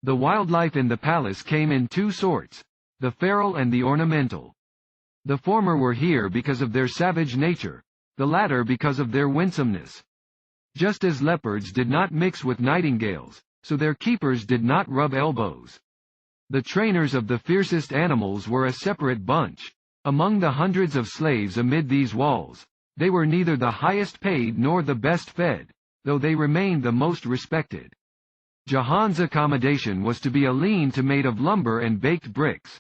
The wildlife in the palace came in two sorts: the feral and the ornamental. The former were here because of their savage nature, the latter because of their winsomeness. Just as leopards did not mix with nightingales, so their keepers did not rub elbows. The trainers of the fiercest animals were a separate bunch. Among the hundreds of slaves amid these walls, they were neither the highest paid nor the best fed, though they remained the most respected. Jahan's accommodation was to be a lean-to made of lumber and baked bricks.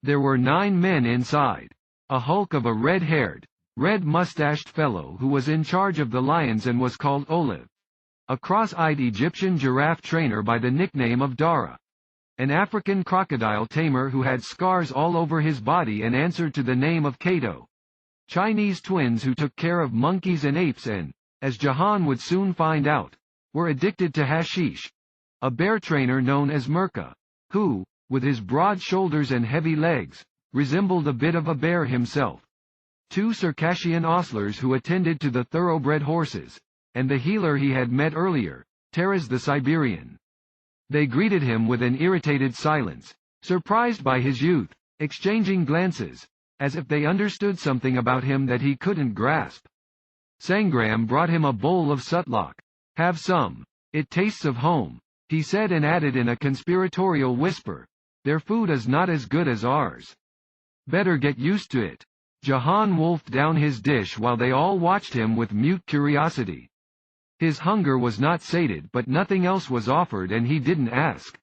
There were 9 men inside. A hulk of a red-haired, red-mustached fellow who was in charge of the lions and was called Olive. A cross-eyed Egyptian giraffe trainer by the nickname of Dara. An African crocodile tamer who had scars all over his body and answered to the name of Kato. Chinese twins who took care of monkeys and apes and, as Jahan would soon find out, were addicted to hashish. A bear trainer known as Merka, who, with his broad shoulders and heavy legs, resembled a bit of a bear himself. 2 Circassian ostlers who attended to the thoroughbred horses, and the healer he had met earlier, Taraz the Siberian. They greeted him with an irritated silence, surprised by his youth, exchanging glances, as if they understood something about him that he couldn't grasp. Sangram brought him a bowl of sutlak. "Have some. It tastes of home," he said, and added in a conspiratorial whisper, "Their food is not as good as ours. Better get used to it." Jahan wolfed down his dish while they all watched him with mute curiosity. His hunger was not sated, but nothing else was offered and he didn't ask.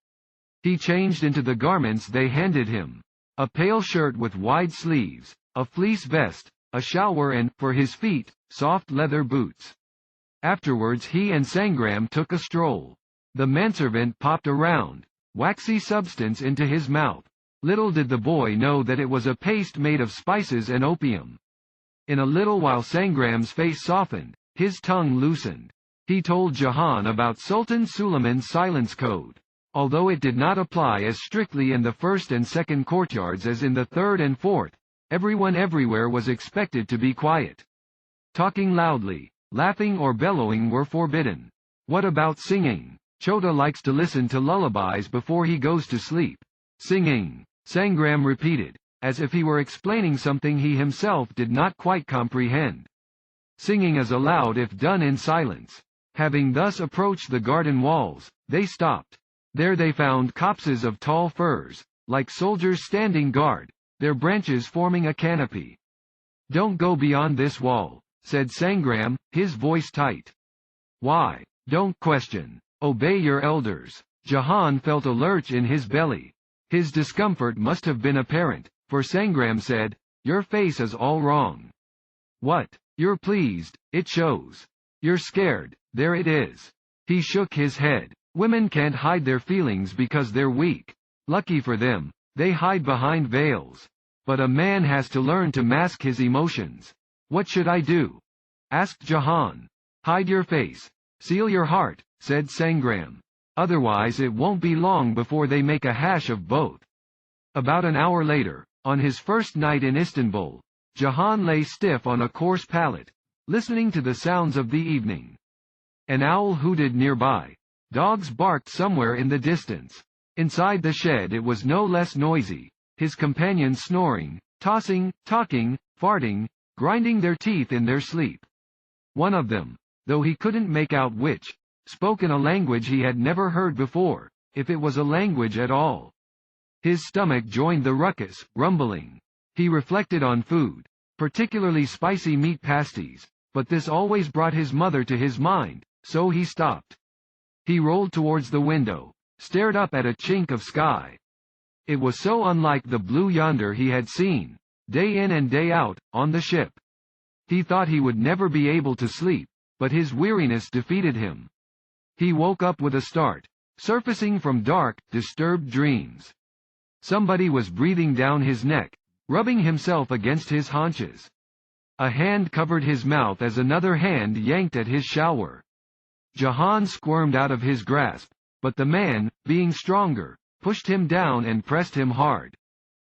He changed into the garments they handed him. A pale shirt with wide sleeves, a fleece vest, a shalwar and, for his feet, soft leather boots. Afterwards he and Sangram took a stroll. The manservant popped a round, waxy substance into his mouth. Little did the boy know that it was a paste made of spices and opium. In a little while Sangram's face softened, his tongue loosened. He told Jahan about Sultan Suleiman's silence code. Although it did not apply as strictly in the first and second courtyards as in the third and fourth, everyone everywhere was expected to be quiet. Talking loudly, laughing or bellowing were forbidden. What about singing? Chota likes to listen to lullabies before he goes to sleep. Singing, Sangram repeated, as if he were explaining something he himself did not quite comprehend. Singing is allowed if done in silence. Having thus approached the garden walls, they stopped. There they found copses of tall firs, like soldiers standing guard, their branches forming a canopy. "Don't go beyond this wall," said Sangram, his voice tight. "Why? Don't question. Obey your elders." Jahan felt a lurch in his belly. His discomfort must have been apparent, for Sangram said, "Your face is all wrong." "What? You're pleased, it shows. You're scared, there it is." He shook his head. "Women can't hide their feelings because they're weak. Lucky for them, they hide behind veils. But a man has to learn to mask his emotions." "What should I do?" asked Jahan. "Hide your face. Seal your heart," said Sangram. "Otherwise it won't be long before they make a hash of both." About an hour later, on his first night in Istanbul, Jahan lay stiff on a coarse pallet, listening to the sounds of the evening. An owl hooted nearby. Dogs barked somewhere in the distance. Inside the shed it was no less noisy, his companions snoring, tossing, talking, farting, grinding their teeth in their sleep. One of them, though he couldn't make out which, spoke in a language he had never heard before, if it was a language at all. His stomach joined the ruckus, rumbling. He reflected on food, particularly spicy meat pasties, but this always brought his mother to his mind, so he stopped. He rolled towards the window, stared up at a chink of sky. It was so unlike the blue yonder he had seen, day in and day out, on the ship. He thought he would never be able to sleep, but his weariness defeated him. He woke up with a start, surfacing from dark, disturbed dreams. Somebody was breathing down his neck, rubbing himself against his haunches. A hand covered his mouth as another hand yanked at his shalwar. Jahan squirmed out of his grasp, but the man, being stronger, pushed him down and pressed him hard.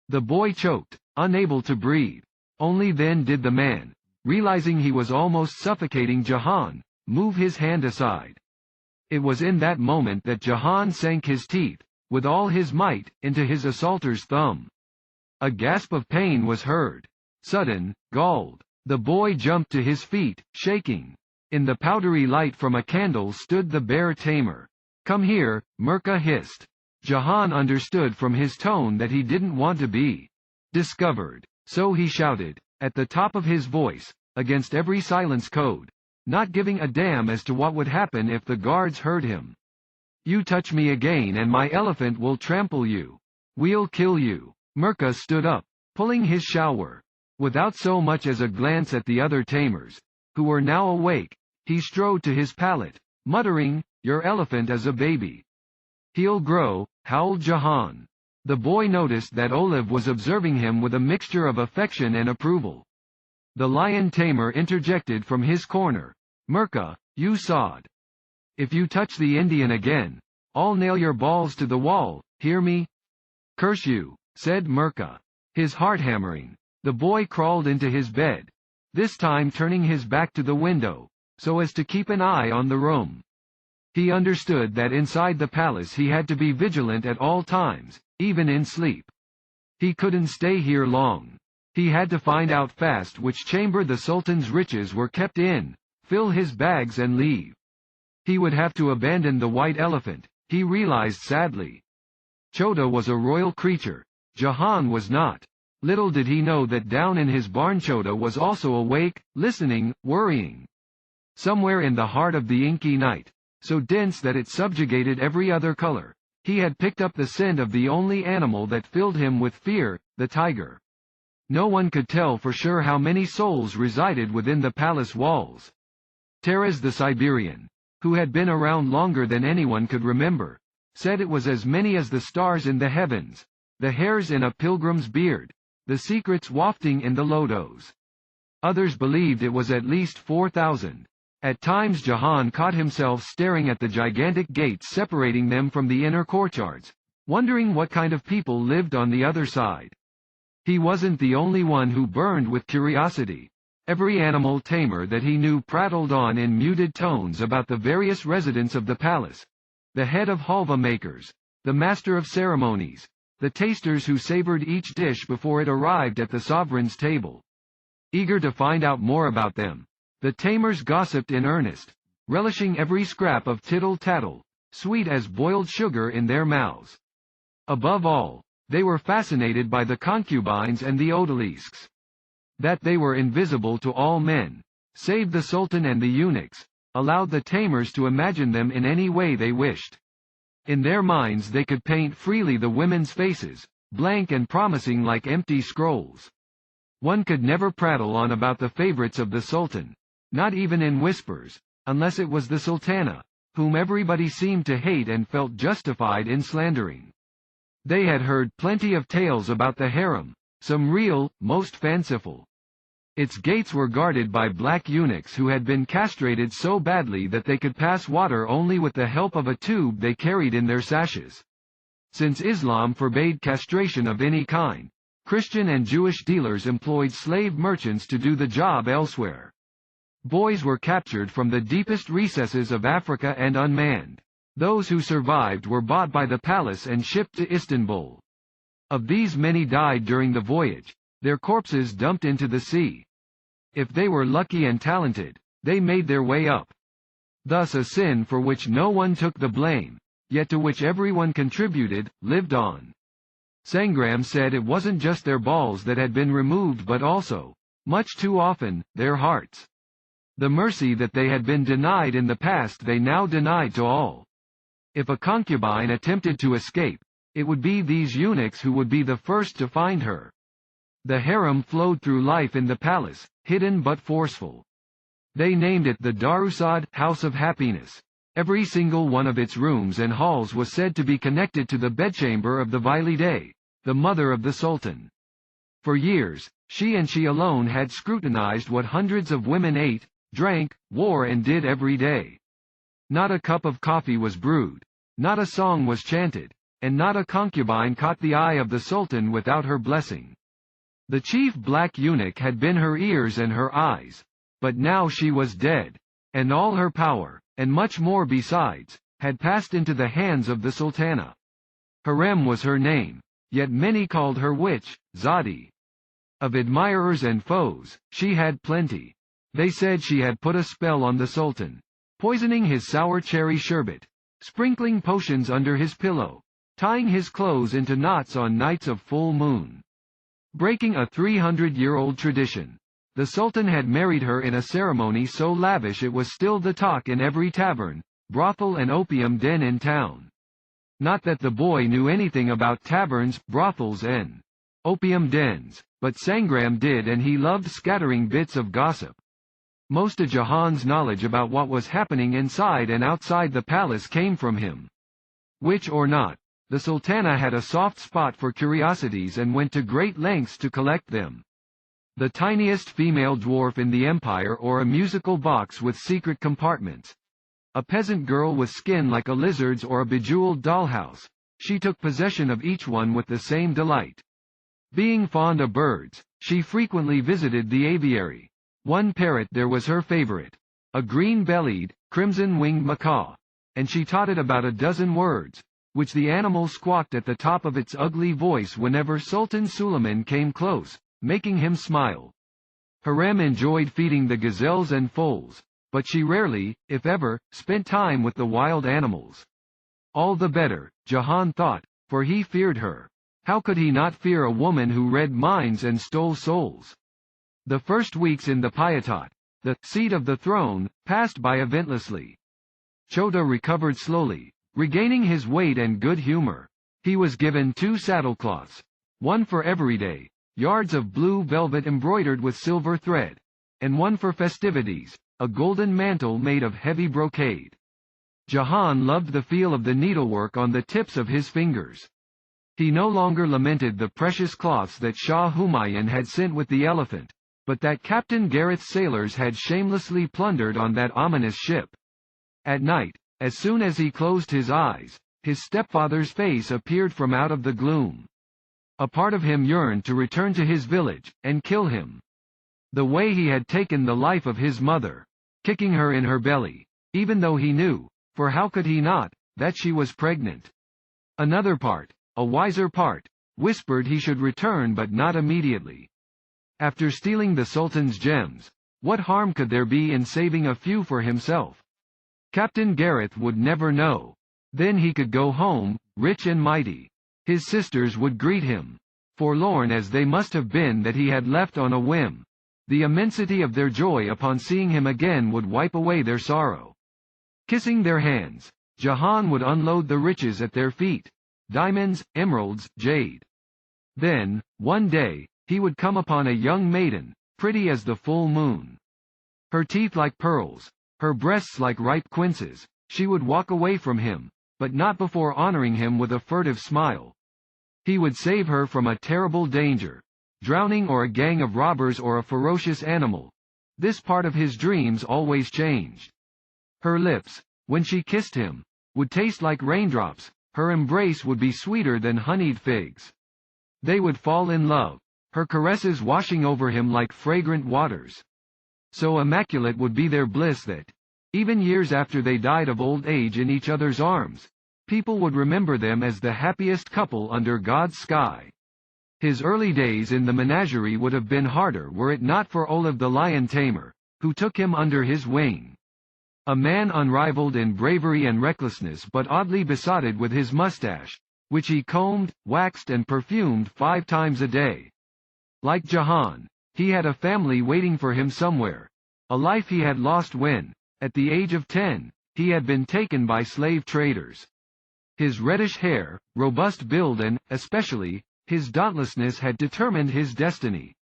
The boy choked, unable to breathe. Only then did the man, realizing he was almost suffocating Jahan, move his hand aside. It was in that moment that Jahan sank his teeth, with all his might, into his assaulter's thumb. A gasp of pain was heard. Sudden, galled. The boy jumped to his feet, shaking. In the powdery light from a candle stood the bear tamer. "Come here," Mirka hissed. Jahan understood from his tone that he didn't want to be discovered. So he shouted, at the top of his voice, against every silence code, not giving a damn as to what would happen if the guards heard him. "You touch me again and my elephant will trample you. We'll kill you." Mirka stood up, pulling his shower. Without so much as a glance at the other tamers, who were now awake, he strode to his pallet, muttering, "Your elephant is a baby. He'll grow," howled Jahan. The boy noticed that Olive was observing him with a mixture of affection and approval. The lion tamer interjected from his corner, "Mirka, you sod. If you touch the Indian again, I'll nail your balls to the wall, hear me?" "Curse you," said Mirka, his heart hammering. The boy crawled into his bed, this time turning his back to the window, so as to keep an eye on the room. He understood that inside the palace he had to be vigilant at all times, even in sleep. He couldn't stay here long. He had to find out fast which chamber the Sultan's riches were kept in, fill his bags and leave. He would have to abandon the white elephant, he realized sadly. Chota was a royal creature. Jahan was not. Little did he know that down in his barn Chota was also awake, listening, worrying. Somewhere in the heart of the inky night, so dense that it subjugated every other color, he had picked up the scent of the only animal that filled him with fear, the tiger. No one could tell for sure how many souls resided within the palace walls. Taras the Siberian, who had been around longer than anyone could remember, said it was as many as the stars in the heavens, the hairs in a pilgrim's beard, the secrets wafting in the lotos. Others believed it was at least 4,000. At times Jahan caught himself staring at the gigantic gates separating them from the inner courtyards, wondering what kind of people lived on the other side. He wasn't the only one who burned with curiosity. Every animal tamer that he knew prattled on in muted tones about the various residents of the palace. The head of halva makers, the master of ceremonies, the tasters who savored each dish before it arrived at the sovereign's table. Eager to find out more about them, the tamers gossiped in earnest, relishing every scrap of tittle-tattle, sweet as boiled sugar in their mouths. Above all, they were fascinated by the concubines and the odalisques. That they were invisible to all men, save the Sultan and the eunuchs, allowed the tamers to imagine them in any way they wished. In their minds they could paint freely the women's faces, blank and promising like empty scrolls. One could never prattle on about the favorites of the Sultan, not even in whispers, unless it was the Sultana, whom everybody seemed to hate and felt justified in slandering. They had heard plenty of tales about the harem, some real, most fanciful. Its gates were guarded by black eunuchs who had been castrated so badly that they could pass water only with the help of a tube they carried in their sashes. Since Islam forbade castration of any kind, Christian and Jewish dealers employed slave merchants to do the job elsewhere. Boys were captured from the deepest recesses of Africa and unmanned. Those who survived were bought by the palace and shipped to Istanbul. Of these many died during the voyage, their corpses dumped into the sea. If they were lucky and talented, they made their way up. Thus a sin for which no one took the blame, yet to which everyone contributed, lived on. Sangram said it wasn't just their balls that had been removed but also, much too often, their hearts. The mercy that they had been denied in the past they now denied to all. If a concubine attempted to escape, it would be these eunuchs who would be the first to find her. The harem flowed through life in the palace, hidden but forceful. They named it the Darusad, House of Happiness. Every single one of its rooms and halls was said to be connected to the bedchamber of the Valide, the mother of the Sultan. For years, she and she alone had scrutinized what hundreds of women ate, drank, wore and did every day. Not a cup of coffee was brewed, not a song was chanted, and not a concubine caught the eye of the Sultan without her blessing. The chief black eunuch had been her ears and her eyes, but now she was dead, and all her power, and much more besides, had passed into the hands of the Sultana. Harem was her name, yet many called her witch, Zadi. Of admirers and foes, she had plenty. They said she had put a spell on the Sultan, poisoning his sour cherry sherbet, sprinkling potions under his pillow, tying his clothes into knots on nights of full moon. Breaking a 300-year-old tradition, the Sultan had married her in a ceremony so lavish it was still the talk in every tavern, brothel and opium den in town. Not that the boy knew anything about taverns, brothels and opium dens, but Sangram did, and he loved scattering bits of gossip. Most of Jahan's knowledge about what was happening inside and outside the palace came from him. Witch or not, the Sultana had a soft spot for curiosities and went to great lengths to collect them. The tiniest female dwarf in the empire, or a musical box with secret compartments. A peasant girl with skin like a lizard's, or a bejeweled dollhouse. She took possession of each one with the same delight. Being fond of birds, she frequently visited the aviary. One parrot there was her favorite, a green-bellied, crimson-winged macaw, and she taught it about a dozen words, which the animal squawked at the top of its ugly voice whenever Sultan Suleiman came close, making him smile. Harem enjoyed feeding the gazelles and foals, but she rarely, if ever, spent time with the wild animals. All the better, Jahan thought, for he feared her. How could he not fear a woman who read minds and stole souls? The first weeks in the Piatat, the seat of the throne, passed by eventlessly. Chota recovered slowly, regaining his weight and good humor. He was given 2 saddlecloths, one for every day, yards of blue velvet embroidered with silver thread, and one for festivities, a golden mantle made of heavy brocade. Jahan loved the feel of the needlework on the tips of his fingers. He no longer lamented the precious cloths that Shah Humayun had sent with the elephant, but that Captain Gareth's sailors had shamelessly plundered on that ominous ship. At night, as soon as he closed his eyes, his stepfather's face appeared from out of the gloom. A part of him yearned to return to his village, and kill him. The way he had taken the life of his mother, kicking her in her belly, even though he knew, for how could he not, that she was pregnant. Another part, a wiser part, whispered he should return, but not immediately. After stealing the Sultan's gems, what harm could there be in saving a few for himself? Captain Gareth would never know. Then he could go home, rich and mighty. His sisters would greet him, forlorn as they must have been that he had left on a whim. The immensity of their joy upon seeing him again would wipe away their sorrow. Kissing their hands, Jahan would unload the riches at their feet, diamonds, emeralds, jade. Then, one day, he would come upon a young maiden, pretty as the full moon. Her teeth like pearls, her breasts like ripe quinces. She would walk away from him, but not before honoring him with a furtive smile. He would save her from a terrible danger, drowning or a gang of robbers or a ferocious animal. This part of his dreams always changed. Her lips, when she kissed him, would taste like raindrops. Her embrace would be sweeter than honeyed figs. They would fall in love, her caresses washing over him like fragrant waters. So immaculate would be their bliss that, even years after they died of old age in each other's arms, people would remember them as the happiest couple under God's sky. His early days in the menagerie would have been harder were it not for Olive the lion tamer, who took him under his wing. A man unrivaled in bravery and recklessness, but oddly besotted with his mustache, which he combed, waxed and perfumed 5 times a day. Like Jahan, he had a family waiting for him somewhere, a life he had lost when, at the age of 10, he had been taken by slave traders. His reddish hair, robust build and, especially, his dauntlessness had determined his destiny.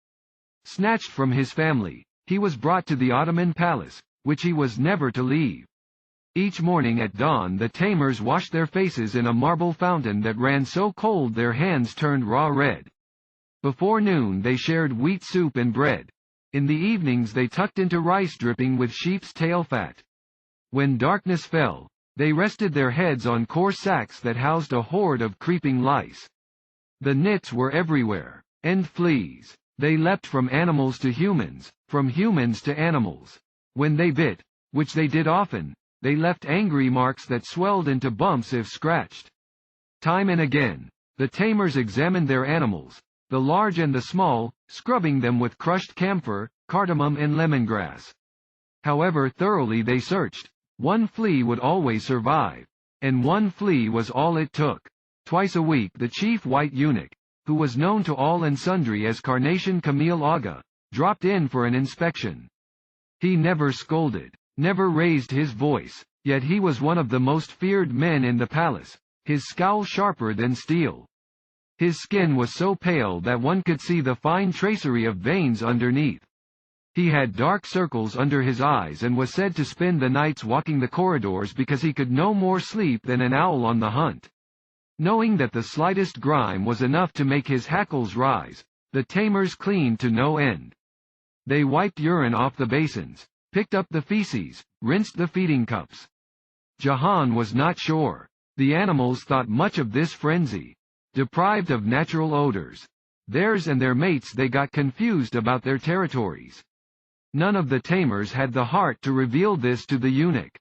Snatched from his family, he was brought to the Ottoman palace, which he was never to leave. Each morning at dawn the tamers washed their faces in a marble fountain that ran so cold their hands turned raw red. Before noon they shared wheat soup and bread. In the evenings they tucked into rice dripping with sheep's tail fat. When darkness fell, they rested their heads on coarse sacks that housed a horde of creeping lice. The nits were everywhere, and fleas. They leapt from animals to humans, from humans to animals. When they bit, which they did often, they left angry marks that swelled into bumps if scratched. Time and again, the tamers examined their animals, the large and the small, scrubbing them with crushed camphor, cardamom and lemongrass. However thoroughly they searched, one flea would always survive. And one flea was all it took. Twice a week the chief white eunuch, who was known to all and sundry as Carnation Camille Aga, dropped in for an inspection. He never scolded, never raised his voice, yet he was one of the most feared men in the palace, his scowl sharper than steel. His skin was so pale that one could see the fine tracery of veins underneath. He had dark circles under his eyes and was said to spend the nights walking the corridors because he could no more sleep than an owl on the hunt. Knowing that the slightest grime was enough to make his hackles rise, the tamers cleaned to no end. They wiped urine off the basins, picked up the feces, rinsed the feeding cups. Jahan was not sure. The animals thought much of this frenzy. Deprived of natural odors, theirs and their mates, they got confused about their territories. None of the tamers had the heart to reveal this to the eunuch.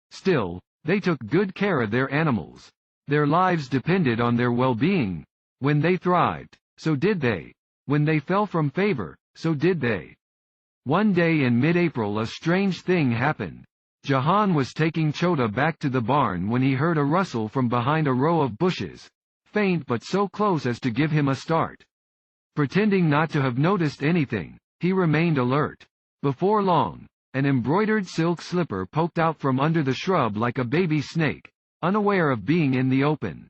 Still, they took good care of their animals. Their lives depended on their well-being. When they thrived, so did they. When they fell from favor, so did they. One day in mid-April a strange thing happened. Jahan was taking Chota back to the barn when he heard a rustle from behind a row of bushes, faint but so close as to give him a start. Pretending not to have noticed anything, he remained alert. Before long, an embroidered silk slipper poked out from under the shrub like a baby snake, unaware of being in the open.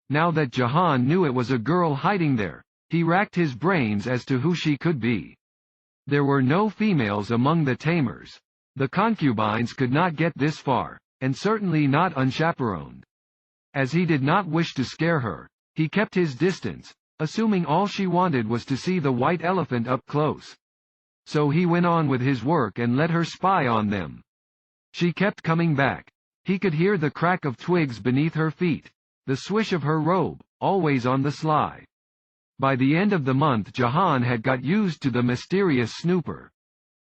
Now that Jahan knew it was a girl hiding there, he racked his brains as to who she could be. There were no females among the tamers. The concubines could not get this far, and certainly not unchaperoned. As he did not wish to scare her, he kept his distance, assuming all she wanted was to see the white elephant up close. So he went on with his work and let her spy on them. She kept coming back. He could hear the crack of twigs beneath her feet, the swish of her robe, always on the sly. By the end of the month Jahan had got used to the mysterious snooper.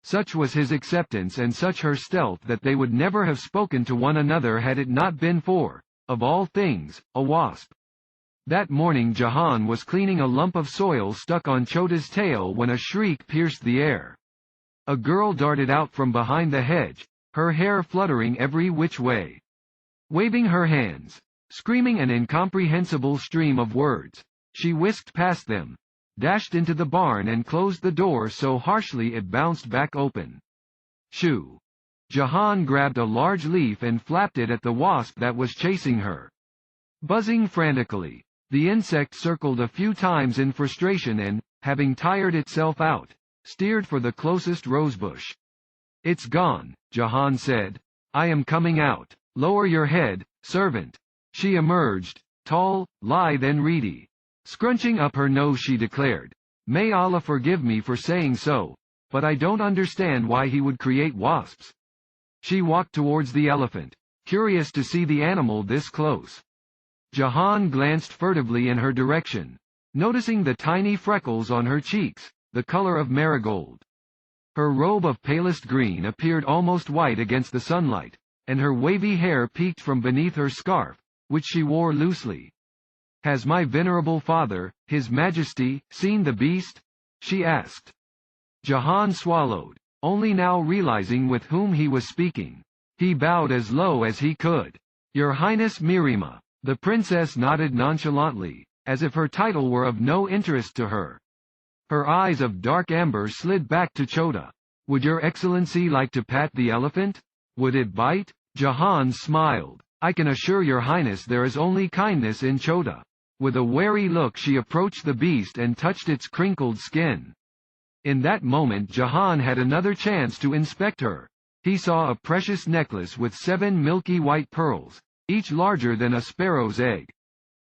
Such was his acceptance and such her stealth that they would never have spoken to one another had it not been for, of all things, a wasp. That morning Jahan was cleaning a lump of soil stuck on Chota's tail when a shriek pierced the air. A girl darted out from behind the hedge, her hair fluttering every which way. Waving her hands, screaming an incomprehensible stream of words, she whisked past them, dashed into the barn and closed the door so harshly it bounced back open. Shoo! Jahan grabbed a large leaf and flapped it at the wasp that was chasing her. Buzzing frantically, the insect circled a few times in frustration and, having tired itself out, steered for the closest rosebush. "It's gone," Jahan said. "I am coming out. Lower your head, servant." She emerged, tall, lithe and reedy. Scrunching up her nose she declared, "May Allah forgive me for saying so, but I don't understand why he would create wasps." She walked towards the elephant, curious to see the animal this close. Jahan glanced furtively in her direction, noticing the tiny freckles on her cheeks, the color of marigold. Her robe of palest green appeared almost white against the sunlight, and her wavy hair peeked from beneath her scarf, which she wore loosely. "Has my venerable father, His Majesty, seen the beast?" she asked. Jahan swallowed, only now realizing with whom he was speaking. He bowed as low as he could. "Your Highness Mirima." The princess nodded nonchalantly, as if her title were of no interest to her. Her eyes of dark amber slid back to Chota. "Would your excellency like to pat the elephant? Would it bite?" Jahan smiled. "I can assure your highness there is only kindness in Chota." With a wary look she approached the beast and touched its crinkled skin. In that moment Jahan had another chance to inspect her. He saw a precious necklace with 7 milky white pearls, each larger than a sparrow's egg.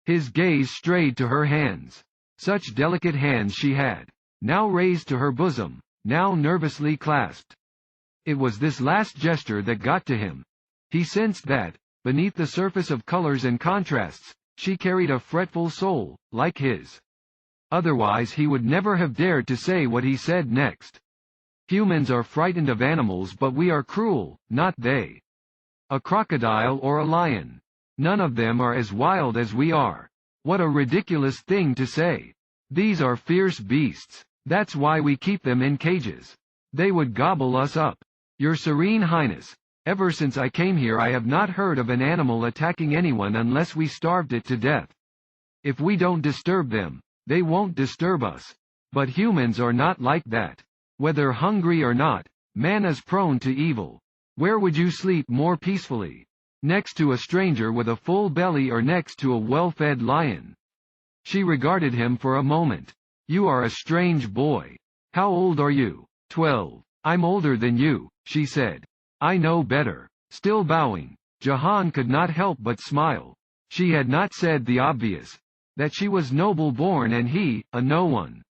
His gaze strayed to her hands. Such delicate hands she had, now raised to her bosom, now nervously clasped. It was this last gesture that got to him. He sensed that, beneath the surface of colors and contrasts, she carried a fretful soul, like his. Otherwise he would never have dared to say what he said next. "Humans are frightened of animals but we are cruel, not they." A crocodile or a lion. None of them are as wild as we are. What a ridiculous thing to say. These are fierce beasts. That's why we keep them in cages. They would gobble us up. Your Serene Highness, ever since I came here I have not heard of an animal attacking anyone unless we starved it to death. If we don't disturb them, they won't disturb us. But humans are not like that. Whether hungry or not, man is prone to evil. Where would you sleep more peacefully? Next to a stranger with a full belly or next to a well-fed lion? She regarded him for a moment. You are a strange boy. How old are you? 12. I'm older than you, she said. I know better. Still bowing, Jahan could not help but smile. She had not said the obvious. That she was noble-born and he, a no one.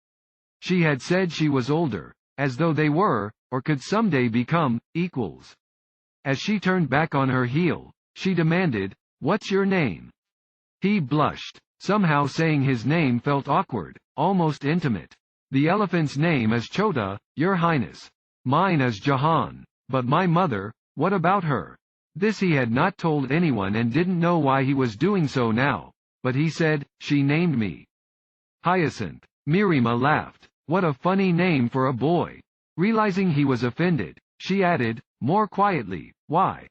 She had said she was older, as though they were, or could someday become, equals. As she turned back on her heel, she demanded, "What's your name?" He blushed. Somehow saying his name felt awkward, almost intimate. The elephant's name is Chota, Your Highness. Mine is Jahan. But my mother, what about her? This he had not told anyone and didn't know why he was doing so now, but he said, she named me Hyacinth. Mirima laughed. What a funny name for a boy. Realizing he was offended, she added, more quietly, why?